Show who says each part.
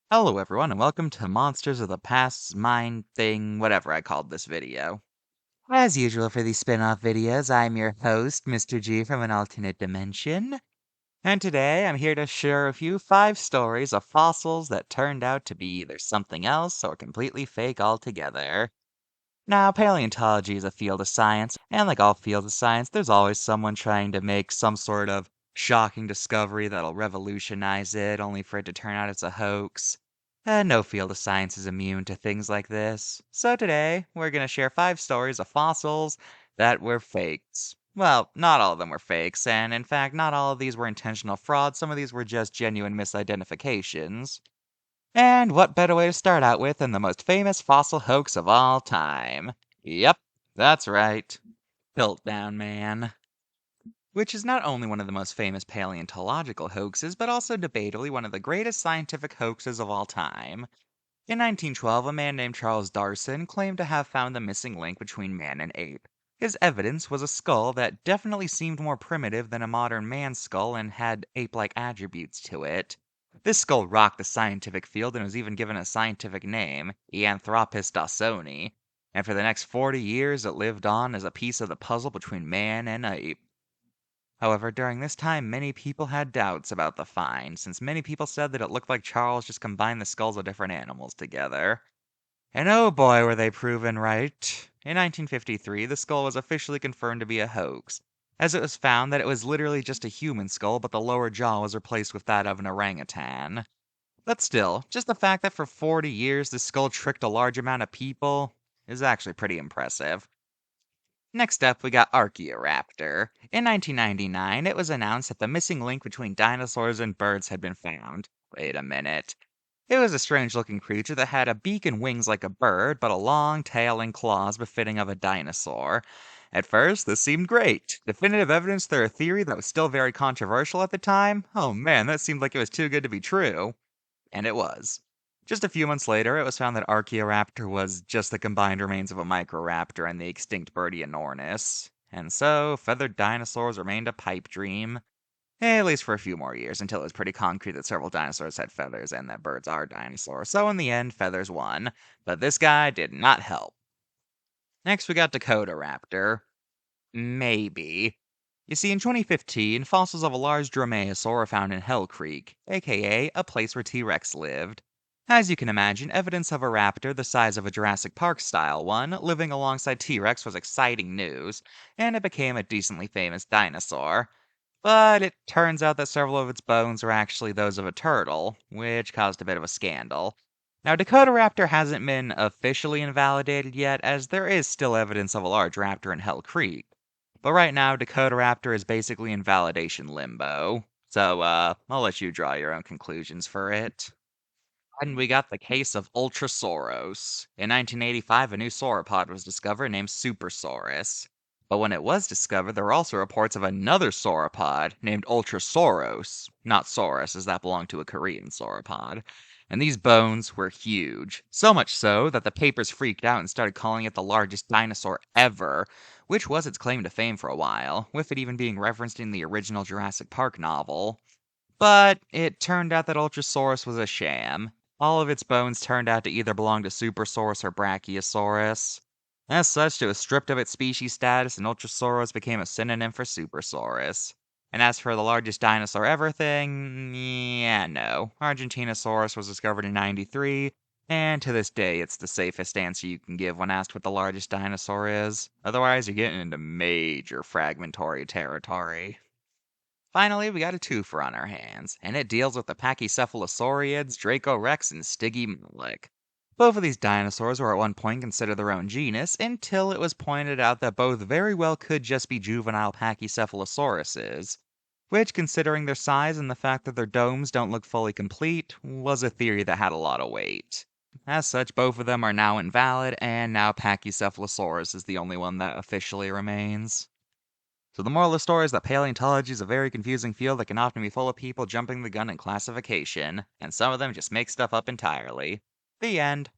Speaker 1: Hello everyone and welcome to Monsters of the Past's Mind Thing, whatever I called this video. As usual for these spin-off videos, I'm your host, Mr. G from an alternate dimension. And today I'm here to share with you 5 stories of fossils that turned out to be either something else or completely fake altogether. Now, paleontology is a field of science, and like all fields of science, there's always someone trying to make some sort of shocking discovery that'll revolutionize it, only for it to turn out it's a hoax. No field of science is immune to things like this. So today, we're going to share 5 stories of fossils that were fakes. Well, not all of them were fakes, and in fact, not all of these were intentional frauds, some of these were just genuine misidentifications. And what better way to start out with than the most famous fossil hoax of all time? Yep, that's right. Piltdown Man. Which is not only one of the most famous paleontological hoaxes, but also debatably one of the greatest scientific hoaxes of all time. In 1912, a man named Charles Darwin claimed to have found the missing link between man and ape. His evidence was a skull that definitely seemed more primitive than a modern man's skull and had ape-like attributes to it. This skull rocked the scientific field and was even given a scientific name, Eanthropus dawsoni, and for the next 40 years it lived on as a piece of the puzzle between man and ape. However, during this time, many people had doubts about the find, since many people said that it looked like Charles just combined the skulls of different animals together. And oh boy, were they proven right. In 1953, the skull was officially confirmed to be a hoax, as it was found that it was literally just a human skull, but the lower jaw was replaced with that of an orangutan. But still, just the fact that for 40 years this skull tricked a large amount of people is actually pretty impressive. Next up, we got Archaeiraptor. In 1999, it was announced that the missing link between dinosaurs and birds had been found. Wait a minute. It was a strange looking creature that had a beak and wings like a bird, but a long tail and claws befitting of a dinosaur. At first, this seemed great. Definitive evidence to a theory that was still very controversial at the time? Oh man, that seemed like it was too good to be true. And it was. Just a few months later, it was found that Archaeiraptor was just the combined remains of a Microraptor and the extinct Burdionornis. And so, feathered dinosaurs remained a pipe dream. At least for a few more years, until it was pretty concrete that several dinosaurs had feathers and that birds are dinosaurs. So in the end, feathers won. But this guy did not help. Next, we got Dakota Raptor. Maybe. You see, in 2015, fossils of a large dromaeosaur were found in Hell Creek, aka a place where T-Rex lived. As you can imagine, evidence of a raptor the size of a Jurassic Park style one living alongside T-Rex was exciting news, and it became a decently famous dinosaur. But it turns out that several of its bones are actually those of a turtle, which caused a bit of a scandal. Now, Dakota Raptor hasn't been officially invalidated yet, as there is still evidence of a large raptor in Hell Creek. But right now, Dakota Raptor is basically in validation limbo. So, I'll let you draw your own conclusions for it. And we got the case of Ultrasaurus. In 1985, a new sauropod was discovered named Supersaurus. But when it was discovered, there were also reports of another sauropod named Ultrasaurus. Not Saurus, as that belonged to a Korean sauropod. And these bones were huge. So much so that the papers freaked out and started calling it the largest dinosaur ever, which was its claim to fame for a while, with it even being referenced in the original Jurassic Park novel. But it turned out that Ultrasaurus was a sham. All of its bones turned out to either belong to Supersaurus or Brachiosaurus. As such, it was stripped of its species status, and Ultrasaurus became a synonym for Supersaurus. And as for the largest dinosaur ever thing, yeah, no. Argentinosaurus was discovered in 93, and to this day, it's the safest answer you can give when asked what the largest dinosaur is. Otherwise, you're getting into major fragmentary territory. Finally, we got a twofer on our hands, and it deals with the Pachycephalosaurids, Dracorex, and Stygimoloch. Both of these dinosaurs were at one point considered their own genus, until it was pointed out that both very well could just be juvenile Pachycephalosauruses, which, considering their size and the fact that their domes don't look fully complete, was a theory that had a lot of weight. As such, both of them are now invalid, and now Pachycephalosaurus is the only one that officially remains. So the moral of the story is that paleontology is a very confusing field that can often be full of people jumping the gun in classification, and some of them just make stuff up entirely. The end.